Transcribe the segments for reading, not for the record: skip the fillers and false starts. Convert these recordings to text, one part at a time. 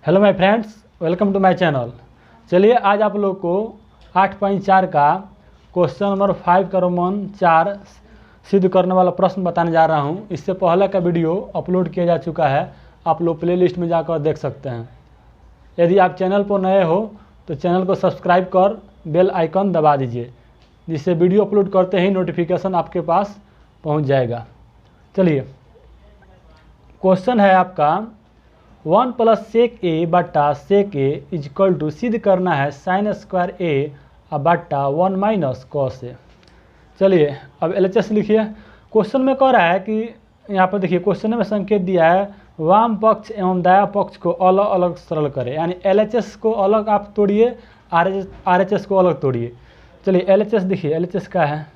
Hello my friends, welcome to my channel. चलिए आज आप लोग को 8.4 का क्वेश्चन नंबर 5 का रोमन 4 सिद्ध करने वाला प्रश्न बताने जा रहा हूं। इससे पहले का वीडियो अपलोड किया जा चुका है, आप लोग प्लेलिस्ट में जाकर देख सकते हैं। यदि आप चैनल पर नए हो तो चैनल को सब्सक्राइब कर बेल आइकन दबा दीजिए, जिससे वीडियो अपलोड करते ही नोटिफिकेशन आपके पास पहुँच जाएगा। चलिए क्वेश्चन है आपका 1 + sec a बट्टा sec a इजक्वल टू सिद्ध करना है sin स्क्वायर a बट्टा 1 माइनस cos a। चलिए अब LHS लिखिए। क्वेश्चन में कह रहा है कि यहाँ पर देखिए क्वेश्चन में संकेत दिया है वाम पक्ष एवं दाया पक्ष को अलग अलग सरल करें, यानी LHS को अलग आप तोड़िए, RHS को अलग तोड़िए। चलिए LHS देखिए, LHS क्या है,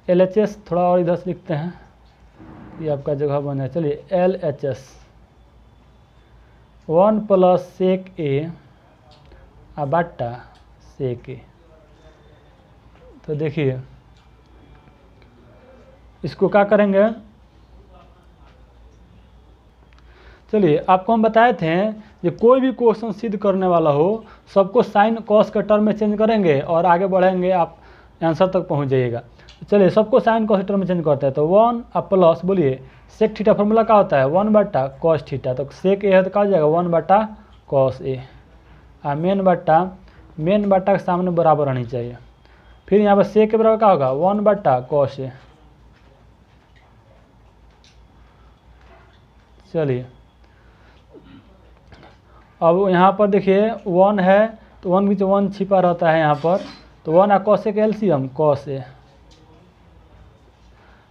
LHS थोड़ा और इधर से लिखते हैं, ये आपका जगह बन है। चलिए LHS 1 + sec a बट्टा sec a। तो देखिए इसको क्या करेंगे। चलिए आपको हम बताए थे कि कोई भी क्वेश्चन सिद्ध करने वाला हो सबको साइन कॉस के टर्म में चेंज करेंगे और आगे बढ़ेंगे, आप आंसर तक पहुंच जाइएगा। चलिए सबको साइन कॉस टर्म में चेंज करते हैं। तो 1 प्लस बोलिए सेक थीटा फॉर्मूला क्या होता है 1 बट्टा कॉस थीटा, तो सेक ए है तो क्या हो जाएगा 1 बट्टा कॉस ए। मेन बट्टा के सामने बराबर रहनी चाहिए। फिर यहाँ पर सेक के बराबर क्या होगा 1 बट्टा कॉस ए। चलिए अब यहाँ पर देखिए 1 है तो 1 बीच 1 छिपा रहता है यहाँ पर, तो 1 आ कॉस ए के एलसीएम कॉस ए।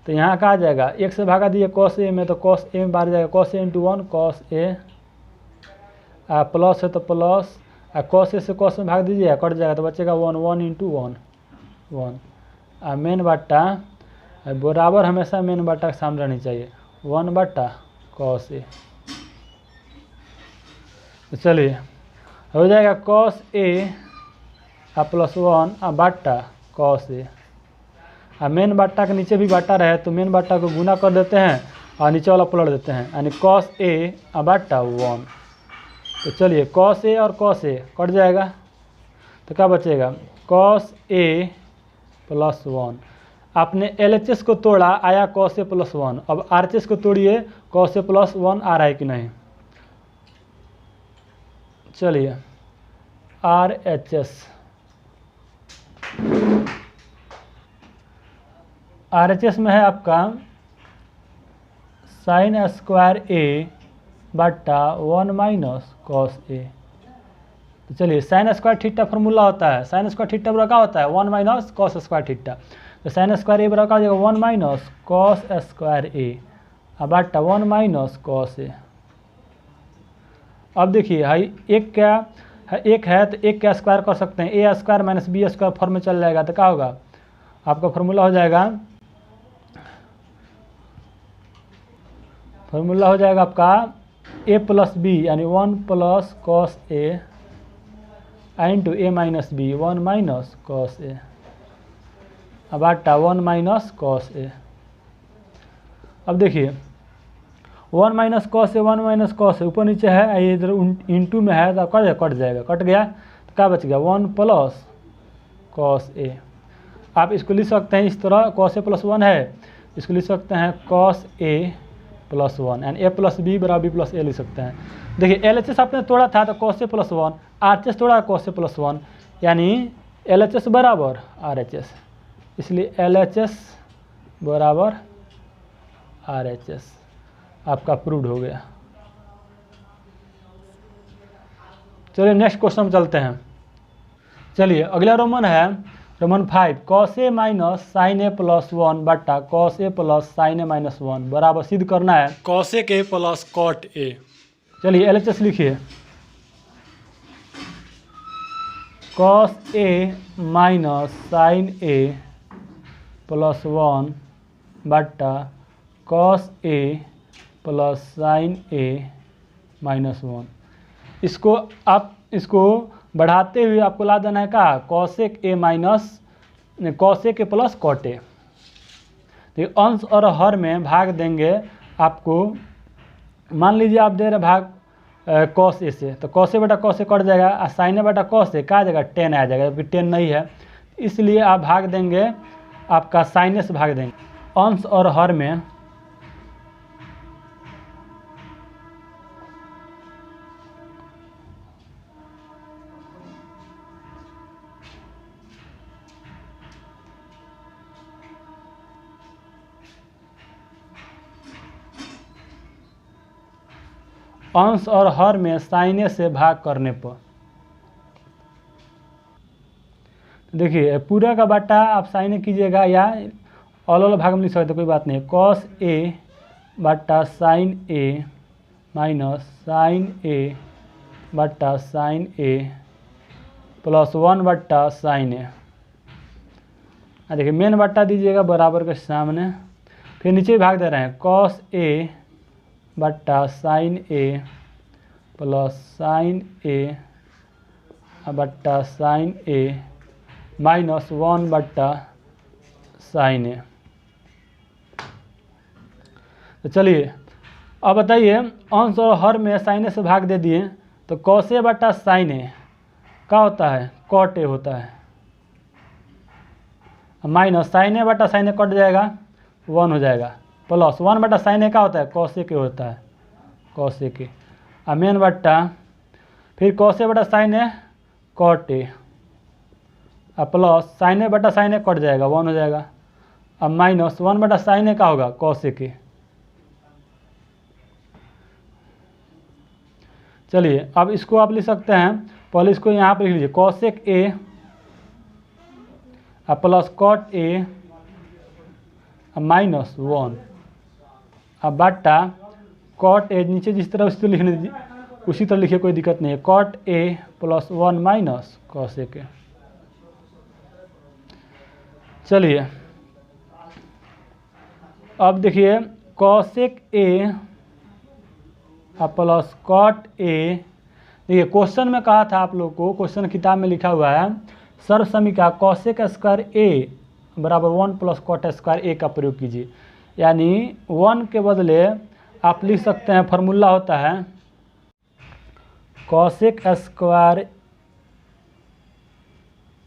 तो यहाँ कहा जाएगा 1 से भागा दिए कॉस ए में, तो कॉस ए में बाहर जाएगा cos A into 1 cos A, plus है तो प्लस, कॉस ए से कॉस में भाग दीजिए कट जाएगा तो बचेगा 1 1 इंटू 1 1। मेन बट्टा बराबर हमेशा मेन बट्टा के सामने रहनी चाहिए 1 बट्टा कॉस ए। तो चलिए हो जाएगा कॉस ए प्लस 1 बट्टा कॉस ए। मेन बट्टा के नीचे भी बट्टा रहे तो मेन बट्टा को गुना कर देते हैं और नीचे वाला पलट देते हैं, यानी कॉस ए बट्टा 1। तो चलिए कॉस ए और कॉस ए कट जाएगा तो क्या बचेगा कॉस ए प्लस 1। आपने LHS को तोड़ा, आया कॉस ए प्लस 1। अब RHS को तोड़िए, कॉस ए प्लस 1 आ रहा है कि नहीं। चलिए RHS में है आपका साइन स्क्वायर ए बट्टा 1 माइनस कॉस ए। तो चलिए साइन स्क्वायर थीटा फॉर्मूला होता है, साइन स्क्वायर थीटा बराबर क्या होता है 1 माइनस कॉस स्क्वायर थीटा। तो साइन स्क्वायर ए बराबर क्या हो जाएगा 1 माइनस कॉस स्क्वायर ए बट्टा 1 माइनस कॉस ए। अब देखिए हाई एक क्या है, एक है तो एक का स्क्वायर कर सकते हैं, A square minus B square form में चल जाएगा। तो क्या होगा आपका फॉर्मूला हो जाएगा आपका a प्लस बी, यानी 1 plus cos A into A minus B 1 minus cos A बट्टा 1 माइनस कॉस ए। अब देखिए 1 minus cos A 1 minus cos A ऊपर नीचे है, ये इधर इंटू में है तो कट जाएगा, कट गया तो क्या बच गया 1 प्लस कॉस ए। आप इसको लिख सकते हैं इस तरह, कॉस ए प्लस 1 है, इसको लिख सकते हैं कॉस ए प्लस 1, यानी ए प्लस बी बराबर बी प्लस ए लिख सकते हैं। देखिए LHS आपने तोड़ा था तो कॉस ए प्लस 1, RHS तोड़ा कॉस ए प्लस 1, यानी LHS बराबर RHS, इसलिए LHS बराबर RHS आपका प्रूव्ड हो गया। चलिए नेक्स्ट क्वेश्चन में चलते हैं। चलिए अगला रोमन है Roman 5 cos A minus sine A plus 1 बट्टा cos A plus sine A minus 1 बराबर सिद्ध करना है कॉस ए के प्लस कॉट ए। चलिए LHS लिखिए cos A minus sine A plus 1 बट्टा cos A plus sine A minus 1। इसको बढ़ाते हुए आपको ला देना है क्या cosec A minus cosec A plus cot A. तो अंश और हर में भाग देंगे आपको, मान लीजिए आप दे रहे भाग कॉस ए से, तो कॉस ए बटा कॉस ए कट जाएगा और साइन ए बटा कॉस ए क्या जगह 10 आ जाएगा, जबकि 10 नहीं है, इसलिए आप भाग देंगे आपका साइन ए से भाग देंगे। अंश और हर में अंश और हर में साइन ए से भाग करने पर देखिए पूरा का बटा आप साइन ए कीजिएगा या ऑल ऑल भाग में लिख सकते, कोई बात नहीं। कॉस ए बटा sign A minus sine A बटा साइन ए प्लस 1 बटा साइन ए। देखिए मेन बटा दीजिएगा बराबर के सामने, फिर नीचे भाग दे रहे हैं कॉस ए बटा sign A plus sine A बटा साइन ए माइनस 1 बटा साइन ए। तो चलिए अब बताइए अंश और हर में साइन ए से भाग दे दिए तो कॉस ए बटा साइन ए क्या होता है, कॉट ए होता है, माइनस साइन ए बटा साइन ए कट जाएगा 1 हो जाएगा, प्लस 1 बटा साइन ए क्या होता है, कॉस ए के होता है, कॉस ए के, और मेन बट्टा फिर कॉस ए बटा साइन ए कॉट ए, और प्लस साइन ए बटा साइन ए कट जाएगा 1 हो जाएगा, अब माइनस 1 बटा साइन ए का होगा कॉस ए के। चलिए अब इसको आप लिख सकते हैं, पहले इसको यहाँ पर लिख लीजिए cosec A plus cot A minus 1 अब बटा कॉट ए, नीचे जिस तरह उसको लिखने दीजिए उसी तरह लिखिए, कोई दिक्कत नहीं है, cot A plus 1 minus cosec A. चलिए अब देखिए cosec A plus cot A, देखिए क्वेश्चन में कहा था आप लोग को, क्वेश्चन किताब में लिखा हुआ है सर्व समीकरण कॉसेक स्क्वायर ए बराबर 1 प्लस कॉट स्क्वायर ए का प्रयोग कीजिए, यानी 1 के बदले आप लिख सकते हैं, फार्मूला होता है cosec square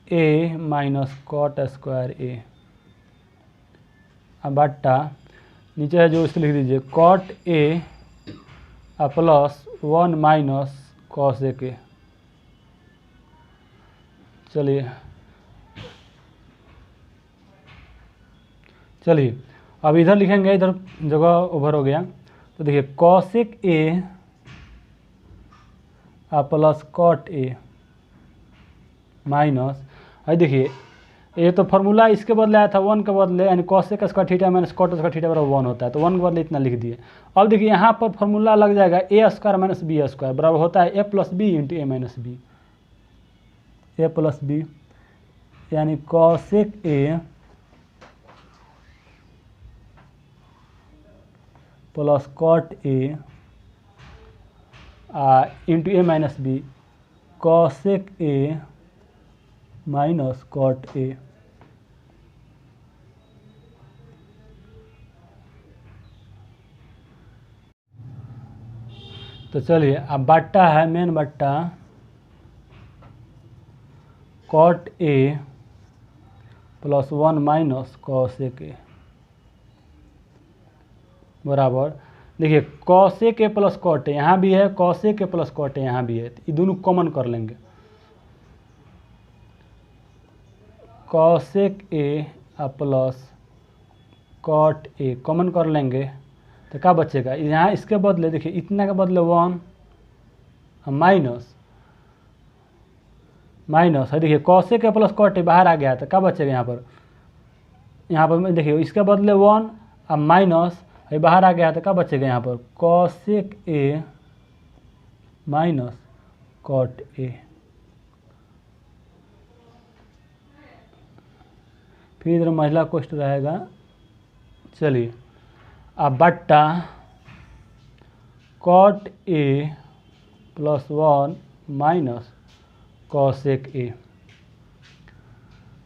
A minus cot square A, अब बट्टा नीचे है जो इसको लिख दीजिए cot A plus 1 minus cosec A. चलिए अब इधर लिखेंगे, इधर जगह ओवर हो गया, तो देखिए cosec A plus cot A minus, अरे देखिए ये तो फार्मूला इसके बदले आया था 1 के बदले, यानी cosec square theta minus cot square theta बराबर 1 होता है, तो 1 के बदले इतना लिख दिए। अब देखिए यहाँ पर फार्मूला लग जाएगा A square minus B square बराबर होता है A plus B into A minus B, A plus B, यानी cosec A plus cot A into A minus B, cosec A minus cot A. तो चलिए अब बट्टा है मेन बट्टा cot A plus 1 minus cosec A बराबर, देखिए cosec A plus cot A यहाँ भी है, cosec A plus cot A यहाँ भी है, ये दोनों कॉमन कर लेंगे, cosec A plus cot A common कर लेंगे तो क्या बचेगा, यहाँ इसके बदले देखिए इतना के बदले 1 माइनस माइनस है, देखिए cosec A plus cot A बाहर आ गया तो क्या बचेगा यहाँ पर देखिए इसके बदले 1 अब माइनस ये बाहर आ गया तो क्या बचेगा यहाँ पर cosec A minus cot A, फिर इधर महिला कोष्ठ रहेगा। चलिए अब बट्टा cot A plus 1 minus cosec A.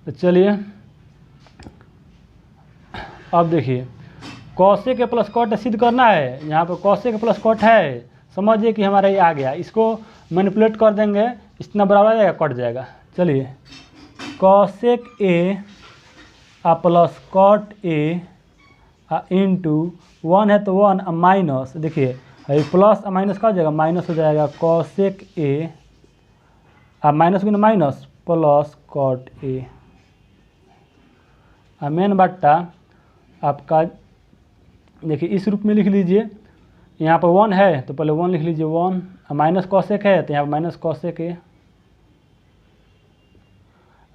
तो चलिए अब देखिए कॉसेक ए प्लस कॉट सिद्ध करना है, यहाँ पर कॉसेक ए प्लस कॉट है समझिए कि हमारा ये आ गया, इसको मैनिपुलेट कर देंगे, इतना बराबर आ जाएगा, कट जाएगा। चलिए cosec A plus cot A into 1 है तो 1 माइनस, देखिए प्लस माइनस का हो जाएगा, माइनस हो जाएगा कॉसेक ए माइनस गुना minus plus cot A main बट्टा आपका, देखिए इस रूप में लिख लीजिए। यहाँ पर 1 है तो पहले 1 लिख लीजिए, 1 माइनस कॉसेक है तो यहाँ पर minus cosec A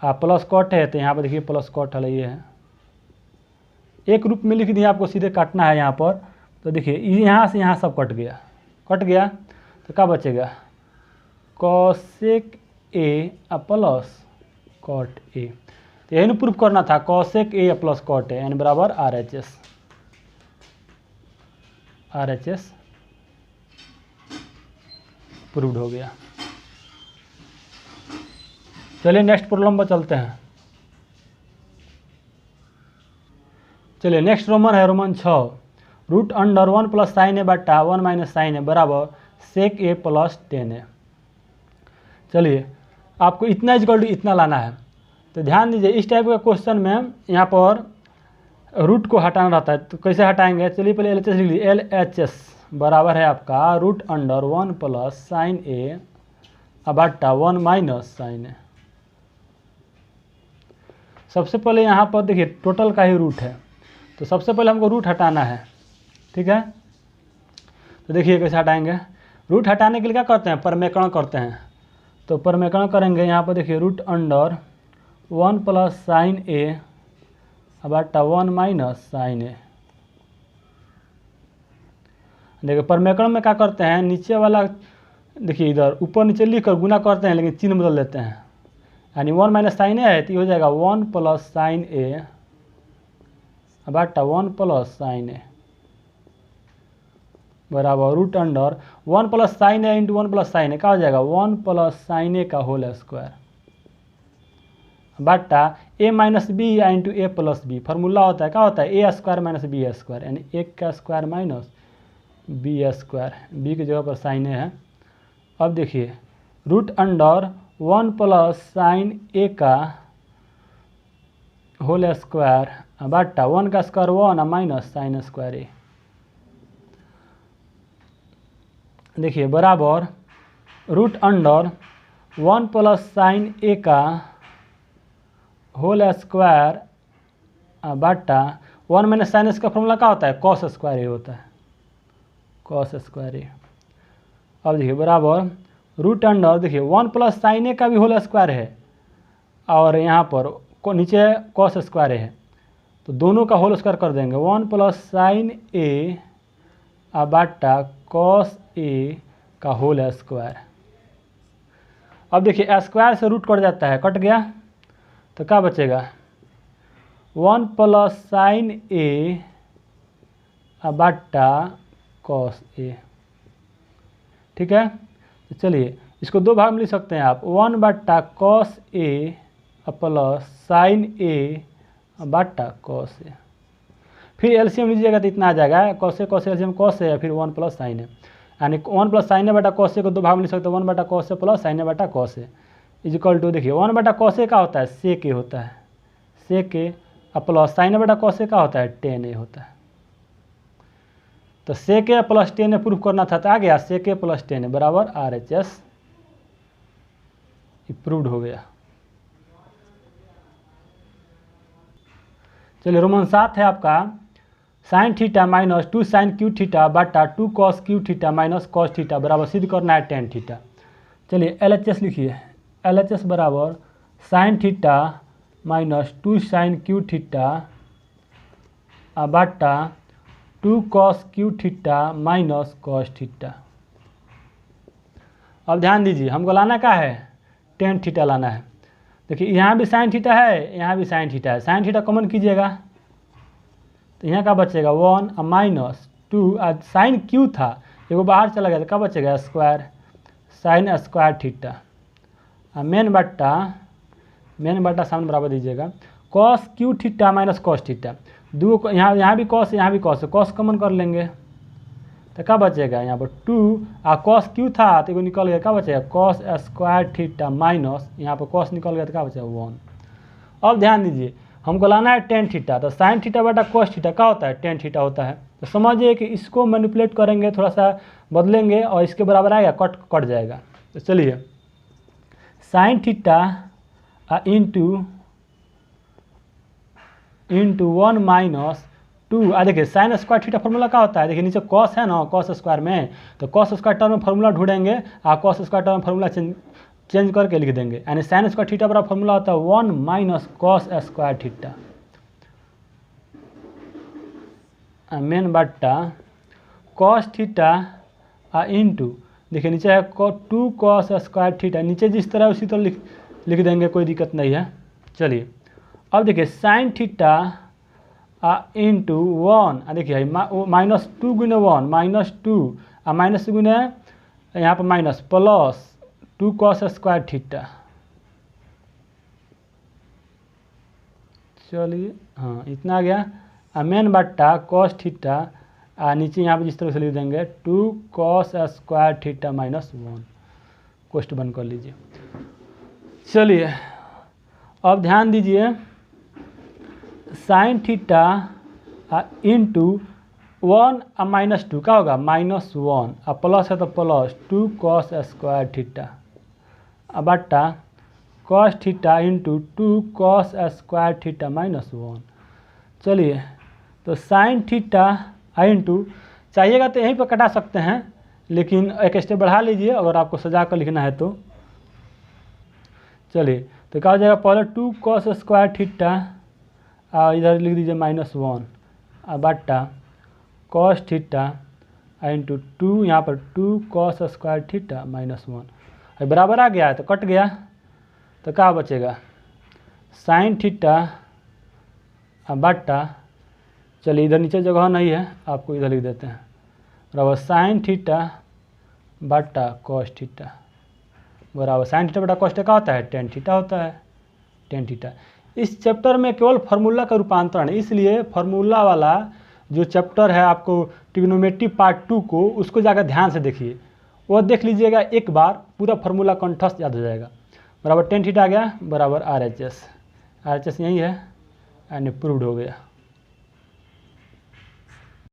plus cot है तो यहाँ पर देखिए प्लस कॉट है, ये है। एक रूप में लिख दिया, आपको सीधे काटना है यहाँ पर। तो देखिए यहाँ से यहाँ सब कट गया तो क्या बचेगा, cosec A plus cot A. तो यही प्रूफ करना था, cosec A plus cot A यानी बराबर RHS प्रूव्ड हो गया। चलिए नेक्स्ट प्रॉब्लम पर चलते हैं। चलिए नेक्स्ट रोमन है Roman 6, root under 1 plus sine A बट्टा 1 माइनस साइन ए बराबर सेक ए प्लस 10 ए। चलिए आपको इतना इक्वल टू इतना लाना है। तो ध्यान दीजिए, इस टाइप का क्वेश्चन में यहाँ पर रूट को हटाना रहता है, तो कैसे हटाएंगे। चलिए पहले LHS लिख लीजिए, LHS बराबर है आपका root under 1 plus sine A बट्टा 1 माइनस साइन ए। सबसे पहले यहाँ पर देखिए टोटल का ही रूट है, तो सबसे पहले हमको रूट हटाना है, ठीक है। तो देखिए कैसे हटाएंगे। रूट हटाने के लिए क्या करते हैं, परमेकरण करते हैं। तो परमेकरण करेंगे, यहाँ पर देखिए root under 1 plus sine A बट्टा 1 माइनस साइन ए। देखिए परमेकरण में क्या करते हैं, नीचे वाला देखिए इधर ऊपर नीचे लिख कर गुना करते हैं, लेकिन चिन्ह बदल देते हैं। यानी 1 माइनस साइन ए है तो ये हो जाएगा 1 प्लस साइन ए बट्टा 1 प्लस साइन ए बराबर रूट अंडर 1 प्लस साइन ए इंटू 1 प्लस साइन ए, क्या हो जाएगा 1 प्लस साइन ए का होल स्क्वायर बट्टा A minus B into A plus B. Formula होता है, क्या होता है, A square minus B square, यानी 1 का square minus B square, B की जगह पर साइन ए है। अब देखिए root under 1 plus sine A का होल स्क्वायर बट्टा 1 का square 1 minus sine square A. देखिए बराबर root under 1 plus sine A का होल स्क्वायर बट्टा 1 माइनस साइन का फॉर्मूला क्या होता है, कॉस स्क्वायर ए होता है, कॉस स्क्वायर ए। अब देखिए बराबर रूट अंडर, देखिए 1 प्लस साइन ए का भी होल स्क्वायर है और यहाँ पर नीचे कॉस स्क्वायर है, तो दोनों का होल स्क्वायर कर देंगे। 1 प्लस साइन ए बट्टा कॉस ए का होल स्क्वायर। अब देखिए स्क्वायर से रूट कट जाता है, कट गया तो क्या बचेगा 1 प्लस साइन ए बट्टा कॉस ए, ठीक है। तो चलिए इसको दो भाग में लिख सकते हैं आप, 1 बट्टा cos A plus sine A बट्टा कॉस ए। फिर एलसीएम लीजिएगा तो इतना आ जाएगा, cos A LCM cos A, फिर 1 प्लस साइन ए, यानी 1 प्लस साइन ए बटा कॉस ए को दो भाग में लिख सकते हैं, 1 बटा cos A plus sine A बटा cos A is equal to, देखिए 1 बटा कॉस ए का होता है सेक ए होता है, सेक ए प्लस साइन ए बटा कॉस ए का होता है टेन ए होता है। तो सेक ए प्लस टेन ए प्रूफ करना था, तो आ गया सेक ए प्लस टेन ए बराबर RHS, प्रूव्ड हो गया। चलिए रोमन 7 है आपका, sine theta minus 2 sine cube theta बटा 2 cos cube theta minus cos theta बराबर सिद्ध करना है टेन थीटा। चलिए LHS लिखिए, LHS बराबर sine theta minus 2 sine cube theta बटा 2 cos cube theta minus cos theta. अब ध्यान दीजिए, हमको लाना क्या है, टेन थीटा लाना है। देखिए यहाँ भी साइन थीटा है, यहाँ भी साइन थीटा है, साइन थीटा कॉमन कीजिएगा तो यहाँ का बचेगा 1 माइनस 2, साइन क्यू था एगो बाहर चला गया तो क्या बचेगा square sine square theta, main बट्टा सामने बराबर दीजिएगा cos cube theta minus cos theta, दो यहाँ भी कॉस यहाँ भी कॉस है, कॉस कॉमन कर लेंगे, तो क्या बचेगा यहाँ पर 2 और कॉस क्यू था तो निकल गया, क्या बचेगा कॉस स्क्वायर थीटा माइनस यहाँ पर कॉस निकल गया तो क्या बचेगा 1। अब ध्यान दीजिए हमको लाना है टेन थीटा, तो साइन थीटा बटा कॉस थीटा क्या होता है टेन थीटा होता है। तो समझिए कि इसको मैनिपुलेट करेंगे, थोड़ा सा बदलेंगे और इसके बराबर आएगा, कट जाएगा। तो चलिए साइन थीटा इंटू 1 माइनस 2। देखिए साइन स्क्वायर थीटा फॉर्मूला क्या होता है, देखिए नीचे कॉस है ना, कॉस स्क्वायर में, तो कॉस स्क्वायर टर्म में फॉर्मूला ढूंढेंगे और कॉस स्क्वायर टर्म में फॉर्मूला चेंज करके लिख देंगे, यानी साइन स्क्वायर थीटा बराबर फॉर्मूला होता है 1 minus cos square theta main बट्टा कॉस थीटा इंटू, देखिए नीचे है 2 कॉस स्क्वायर थीटा, नीचे जिस तरह उसी तरह लिख देंगे, कोई दिक्कत नहीं है। चलिए अब देखिए साइन थीटा इंटू 1, देखिए माइनस 2 गुने 1 माइनस 2 और माइनस गुने यहाँ पर minus plus 2 cos square theta. चलिए हाँ इतना आ गया मेन बट्टा कॉस थीटा नीचे यहाँ पर जिस तरह से लिख देंगे 2 cos square theta minus 1, question बंद कर लीजिए। चलिए अब ध्यान दीजिए साइन थीटा इंटू 1 और माइनस 2 क्या होगा माइनस 1 और प्लस है तो प्लस 2 कॉस स्क्वायर थीटा बट्टा cos theta into 2 cos square theta minus 1। चलिए तो साइन थीटा इंटू, चाहिएगा तो यहीं पर कटा सकते हैं, लेकिन एक स्टेप बढ़ा लीजिए अगर आपको सजा कर लिखना है तो। चलिए तो क्या हो जाएगा, पहले 2 कॉस स्क्वायर थीटा इधर लिख दीजिए माइनस 1 बट्टा कॉस थीटा इंटू 2 यहाँ पर 2 कॉस स्क्वायर थीटा माइनस 1 बराबर आ गया है तो कट गया, तो क्या बचेगा साइन थीटा बट्टा, चलिए इधर नीचे जगह नहीं है आपको इधर लिख देते हैं, बराबर साइन थीटा बट्टा कॉस थीटा बराबर साइन थीटा बटा कॉस थीटा क्या होता है टेन थीटा होता है, टेन थीटा। इस चैप्टर में केवल फार्मूला का रूपांतरण है, इसलिए फार्मूला वाला जो चैप्टर है आपको ट्रिग्नोमेट्री पार्ट 2 को, उसको जाकर ध्यान से देखिए, वो देख लीजिएगा एक बार, पूरा फार्मूला कंठस्थ याद हो जाएगा। बराबर टेन थीटा आ गया बराबर RHS यही है एंड प्रूव्ड हो गया।